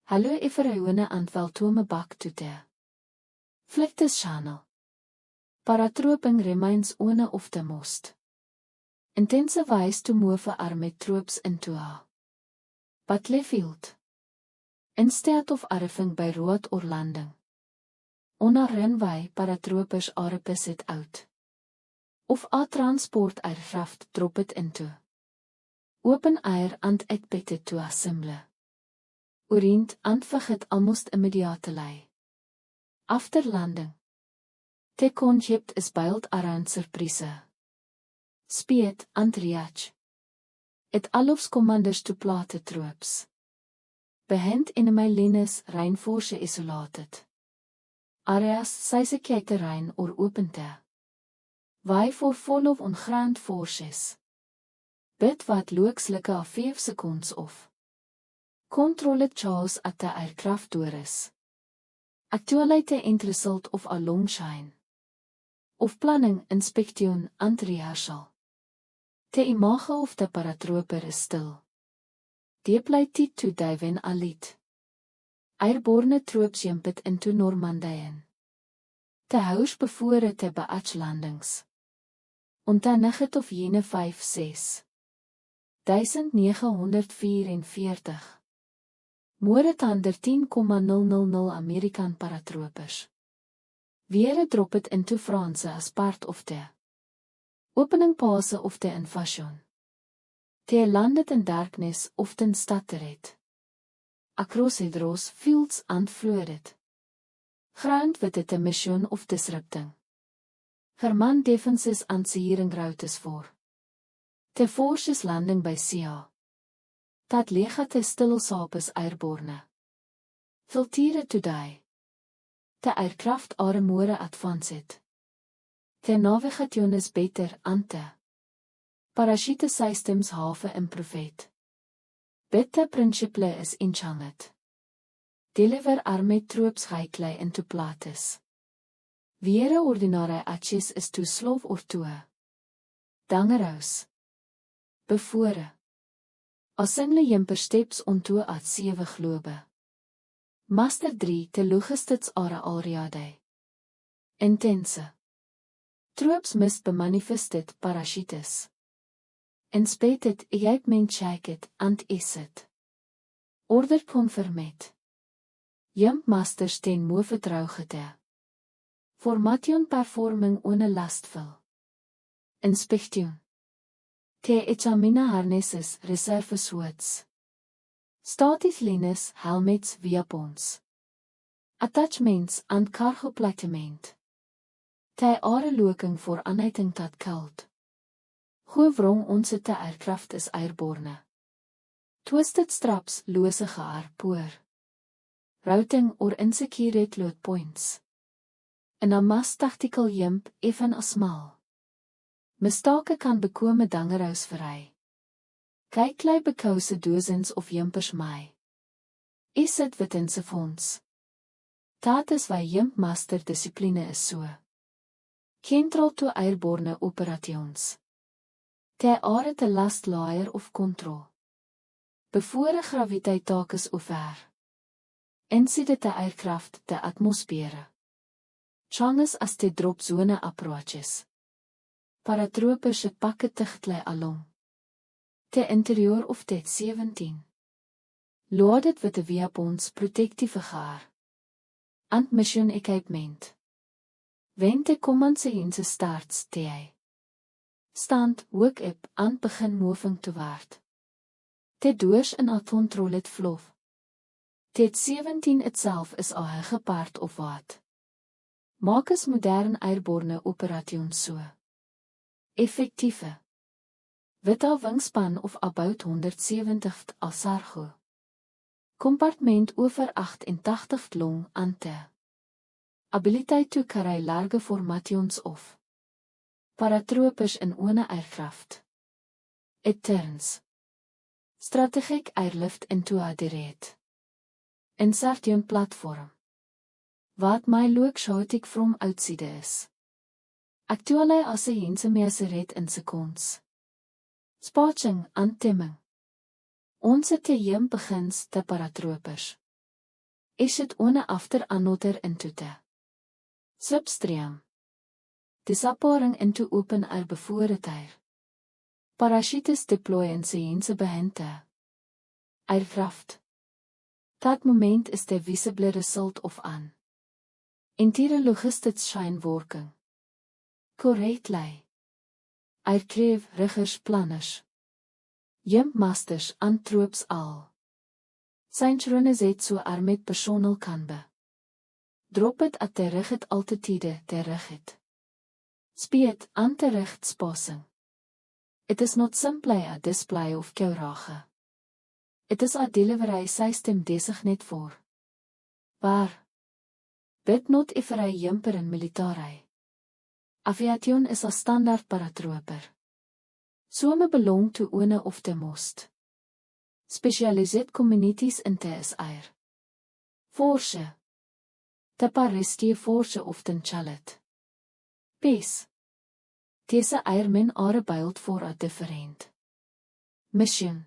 Hallo everyone and welcome back to the Flicktes channel. Paratroping remains one of the most intense ways to move army troops into a battlefield. Instead of arriving by road or landing on a runway, paratroopers are beset out of a transport aircraft drop it into open air and expected to assemble. Orient and forget almost immediately after landing. The concept is built around surprise, speed and reach. It allows commanders to plot the troops behind enemy lines reinforce isolated areas size terrein or open te why for follow on ground forces. Bid wat looks like a 5 seconds of control chaos at the aircraft door is. Actually the end result of a long shine of planning, inspection and rehearsal. The imago of the paratrooper is still deeply to dive in a lead. Airborne troops jump it into Normandy. The huis bevore te beach landings. On the night of jene 5/6 1944 more than 13,000 American paratroopers weer drop it into France as part of the opening phase of the invasion. They landed in darkness, often scattered across hedgerows, fields and flooded ground with the mission of disrupting German defenses and securing routes for the forces landing by sea. Dat lega te stilsapes airborne filtere today. The aircraft are more advanced. The navigation is better and the parachute systems have improved. Better principle is enchanted. Deliver army troops quickly into places. Weer ordinary acties is to slow or to dangerous. Before Assemble jumper steps onto at 7 globe. Master 3 te logistics are already intense. Troops must be manifested parachutes. Inspected equipment checked and issued. Order confirmed. Jump masters ten move vertrouwde. Formation performing ohne lastful. Inspection. The examine harnesses, reserve suits. Static lines, helmets, weapons. Attachments and cargo placement. The are looking for anything that killed. Hoe wrong onze te aircraft is airborne. Twisted straps, loose gear, poor routing or insecure load points. In a mass tactical jump, even a small mistake kan bekome dangerous verry. Kyk klei bekouse dozens of jumpers my. Is sit within se fonds. Dat is why jumpmaster discipline is so. Central to airborne operations. They are the last layer of control. Before graviteit taak is over. Inside the aircraft the atmosfeer. Changes as the drop zone approaches. Paratroopers se pakke dichtlei along the interior of the 17. Loaded with the weapons, protective gear and mission equipment. When the command sequence starts, they stand, wake up and begin moving toward the doors in a controlled flow. The 17 itself is a hege part of what maak is modern airborne operations so effectieve. With a wingspan of about 170 as cargo. Compartment over 88 long and the ability to carry large formations of paratroopers in one aircraft. It turns strategic airlift into a direct insertion platform. Wat my look chaotic from outside is. Actually as a jense measeret in seconds. Spatching en temming. Onze team begins te paratroopers. is het ohne after another into te. Substream. Disappearing into open air before it air. Parachutes deploy in science behinte. Aircraft. Dat moment is the visible result of an entire logistics chain working correctly. Aircrew riggers planners. Jump masters and troops al. Synchronizate so met personal kan be. Drop it at the rigid altitude the rigid speed and the rigid spacing. It is not simply a display of keurage. It is a delivery system designated for. Waar? Bid not if a jumper in military. Aviation is a standard paratrooper. Some belong to one of the most specialized communities in the air force. The Paristie force often challet. Peace. Deze airmen are built for a different mission.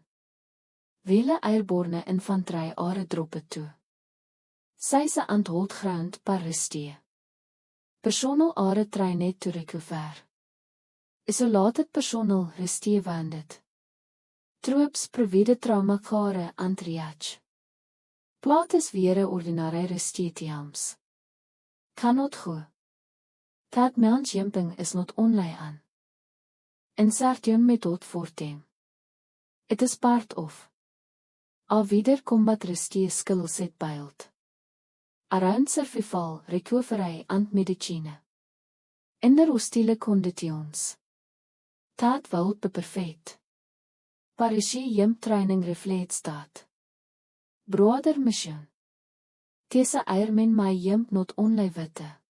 Vele airborne infantry are dropped toe. Syse and hold ground Paristie. Personnel are trained to recover. Isolated personnel restie wounded. Troops provide trauma care and triage. Plaat is weer ordinary restie teams. Cannot go. That means jumping is not only an insertion method for them. It is part of a wider combat restie skill set build around survival, recovery and medicine. In the hostile conditions. That will be perfect. Parachute jump training reflects that. Broader mission. Deze airmen my jump not only witte.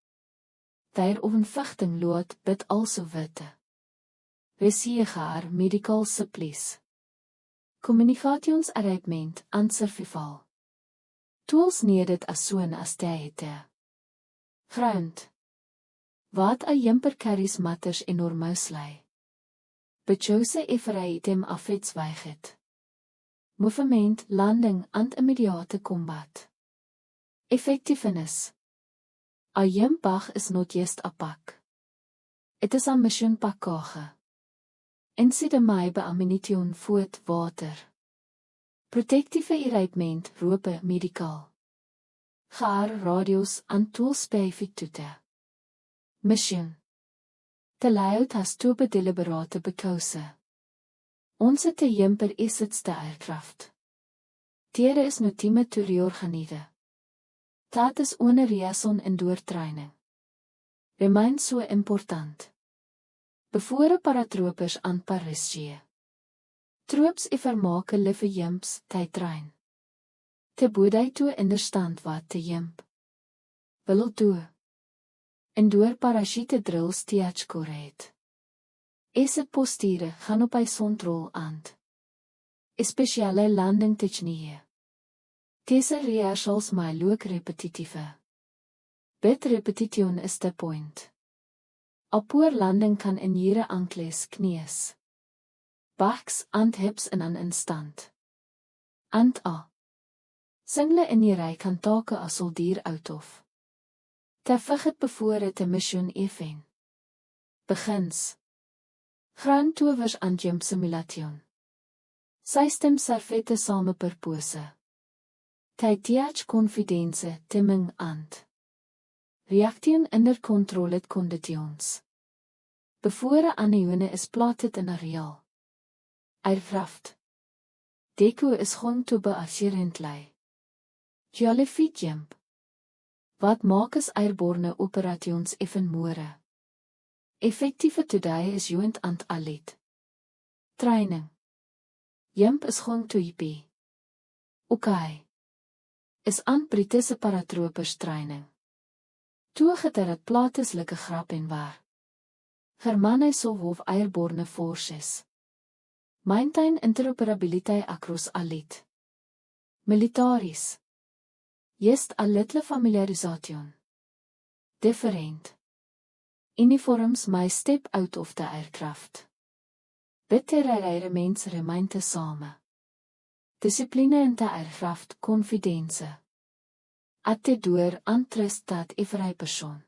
Their overvechting lood but also witte. Resegaar medical supplies. Communications arrangement and survival. Tools needed as soon as they te. Ground. Wat a jumper carries matters enormously. But chose if item affects weiget. Movement, landing and immediate combat. Effectiveness. A jumpbag is not just a pack. It is a mission package. Inside my be ammunition, food, water. Protective equipment, rope, medical. Gaar, radios and tools by toete. Mission. The layout has two deliberate bekose. Onze te jumper is het de aircraft. Tiere is no time to reorganize. Dat is ohne reason en doortraining. Remain so important. Bevore paratroopers aan Paristie. Troops vermaak lieve jumps ty train. Te bodai toe understand wat te jump. Wil toe. En door parachute drills teach correct. Is het posture gaan op horizontal aan. Speciale landing technique. Deze rehearsals my look repetitive. Bit repetition is the point. A poor landing kan in jere ankles knies. Backs and hips in an instant. And a. Single in die rij kan take a soldier out of. Te vig het bevore te mission even. Begins. Ground tovers and jump simulation. System servette same purpose. Ty teach confidence timming and. Reaction under controlled conditions. Bevore anione is plotted in a real. Aircraft. Deco is going to be assurantly. Jolly feet jump. Wat maak is airborne operations even more? Effectieve today is joint and allied. Training. Jump is going to be. Okay. Is aan Britse paratroopers training. Toe geter het plaatislike grap en waar. Germanische of airborne forces. Maintain interoperability across allied. Militaris. Just a little familiarization. Different. Uniforms may step out of the aircraft. Beter remains remain te same. Discipline in the aircraft confidence. at te door antrust dat every persoon.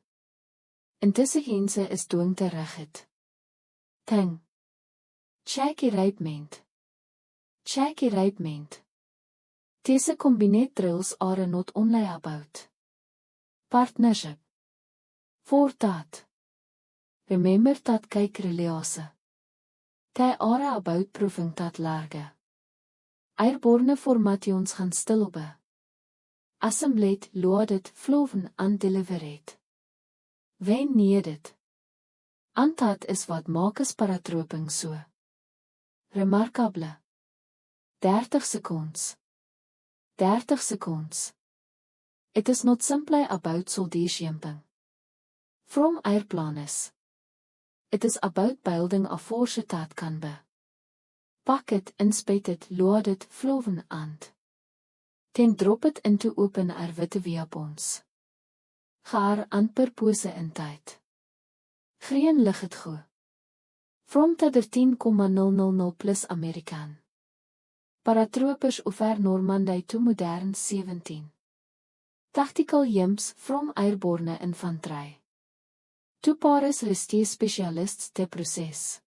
Intussen gense is doing te regit. Ting. Check-ment. Deze combinate drills are not only about partnership. For that. Remember that kyk relasie. They are about proving that large. Airborne formations gaan stil op. Assemblate, loaded, floven and delivered. When needed. And that is wat maak is paratroping so. Remarkable. 30 seconds. 30 seconds. It is not simply about soldier jumping from airplanes. It is about building a force that can be packet, inspected, loaded, floven and then drop it into open air witte weapons. Gaar and purpose in tyd. Geen lig het go. From 13,000 plus Amerikaan. Paratroopers over Normandy to modern 17. Tactical jumps from airborne infantry. To Paris rescue specialists te proces.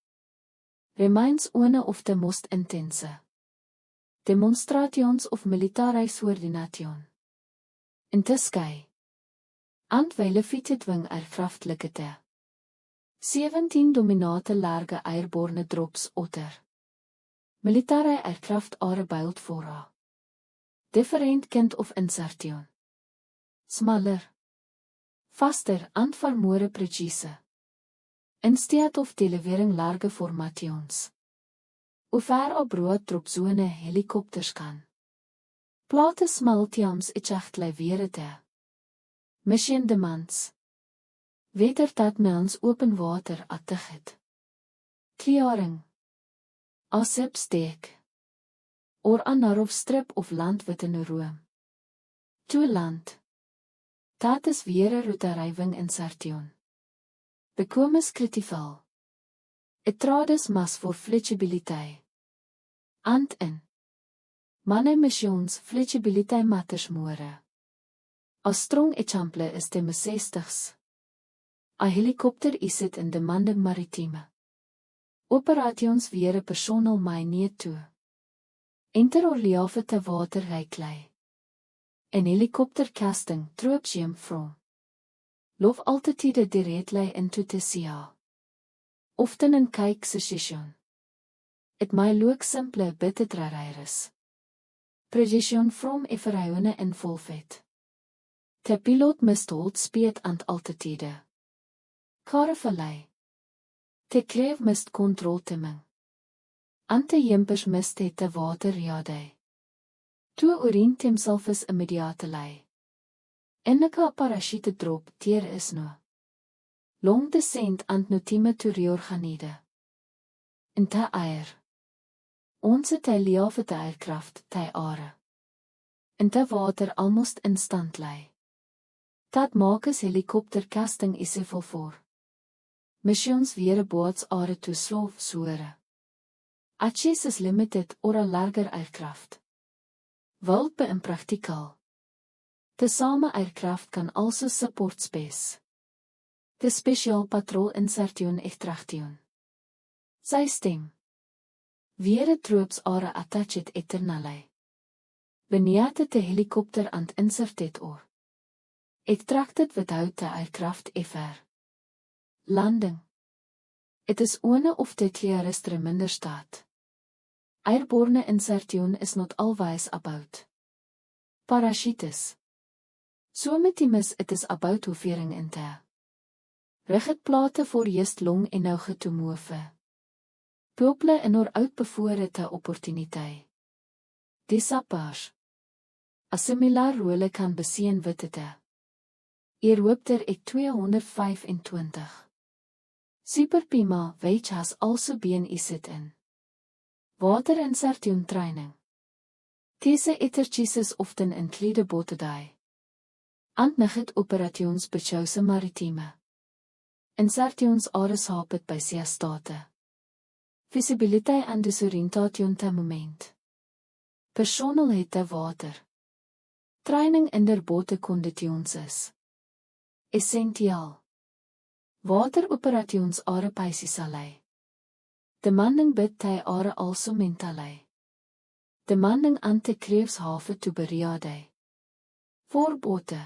Remains one of the most intense demonstrations of military coordination. In the sky. And wyle fiete dwing aircraftlike te. 17 dominate large airborne drops otter. Military aircraft are built for a different kind of insertion. Smaller, faster and far more precise. Instead of delivering large formations. Over a broad drop zone helikopters kan. Plate smaltiams echachtlei weer te. Mission demands. Weder dat mens open water attig het. Clearing. Asip steek. Or a narrow strip of land within a room. To land. Dat is weer een routeriving insertion. Become is critical. It trades mas for flexibility. And in. Many missions flexibility matters more. A strong example is de M60's. A helikopter is it in demanding maritime. Operations weer personal my nie toe. Enter orliave te water reiklei. In helikopter casting troops jump from. Lof altitude directly into the sea. Often in kijk situation. It may look simple but it is. Precision from everyone involved. The pilot must hold speed and altitude. Carefully. The crew must control timing. And the jumpers must hit the water ready. To orient himself is immediately. Enige parachute drop tier is no. Long descent and no time to reorganide. In the air. Onze te lieve de aircraft te are. In the water almost instantly. Dat maak is helikopter casting is vol voor. Missions weer boats are to slow soere. Access is limited or a larger aircraft. Wilt be impractical. The same aircraft can also support space. The special patrol insertion extraction. Sy stem. Weer troops are attached eternally. Beneath the helicopter and inserted or extracted without the aircraft ever. Landing. It is one of the clearest reminder staat. Airborne insertion is not always about parachutes. Sometimes it is about hoevering in te. Rigid plate voor juist long en nou te move. People in or uitbevoorde opportuniteit. Disapage. A similar role kan besien witte te. Helikopter ek 225. Super Pima, which has also been issued in water insertion training. These exercises often include both die and nugget operations bechouse maritime. Insertions are hapet by sea state. Visibility and disorientation te moment. Personal het te water. Training in der botekonditions is essentieel. Wateroperations are paisisalei. Demanding bid ty are also mentalei. Demanding ante kreefshaven to beriadei. Voorbote.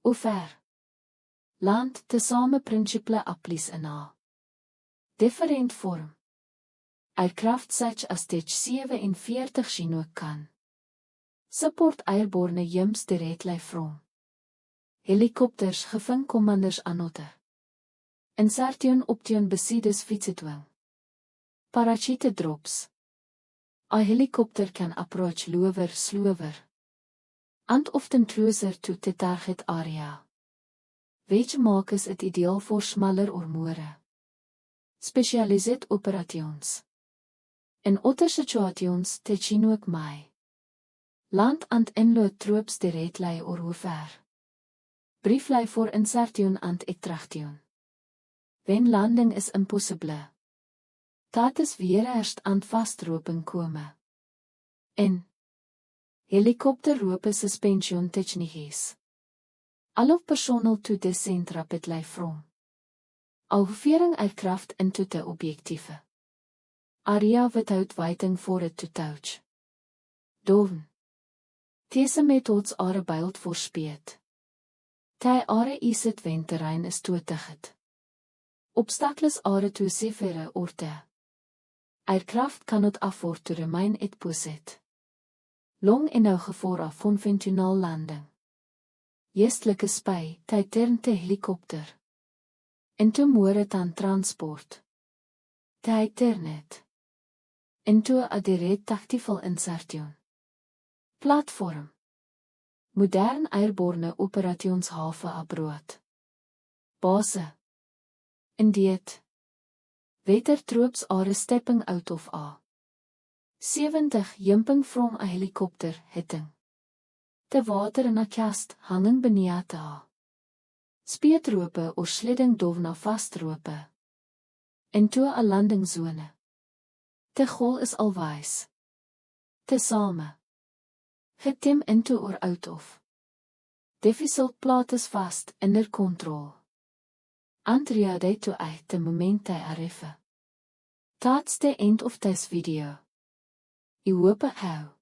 Hoe ver? Land tesame principle applies in a different vorm. Aircraft such as TH-47 Chinook kan. Support airborne jumps directly from. Helikopters geving commanders anote. Insertion option besides fietsetwing. Parachute drops. A helicopter can approach lower slower. And often closer to the target area. Which makes it ideal for smaller or more specialized operations. In other situations te Chinook mai. Land and inload troops directly or hoe ver. Briefly for insertion and extraction. When landing is impossible. Dat is weer eerst aan vastropen komen. In helikopterrope suspension techniques. All of personnel to descend rapidly from. Alvering aircraft into the objectieve. Area without waiting for it to touch. Doven. Deze methods are built for speed. Ty are is it when terrein is toetigget. Obstacles are too severe or te. Aircraft cannot afford to remain at posit. Long in nou gevaar af conventional landing. Jestelijke spy, ty turn te helikopter. Into more than transport. Ty turn it. Into a direct tactical insertion. Platform. Modern airborne operationshaven abroad. Base. Indeed. Wetter troops are stepping out of a 70 jumping from a helicopter hitting. The water in a cast hanging beneath a speedrope or sliding dovna vastrope. Into a landing zone. The goal is always. Te same. Getim into or out of. Difficult plot is vast under control. Andrea day to uit the moment they arrive. That's the end of this video. I hope how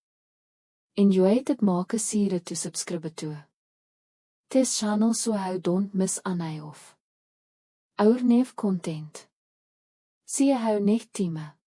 enjoy it make sure to subscribe to this channel so how don't miss any of our new content. See you how next time.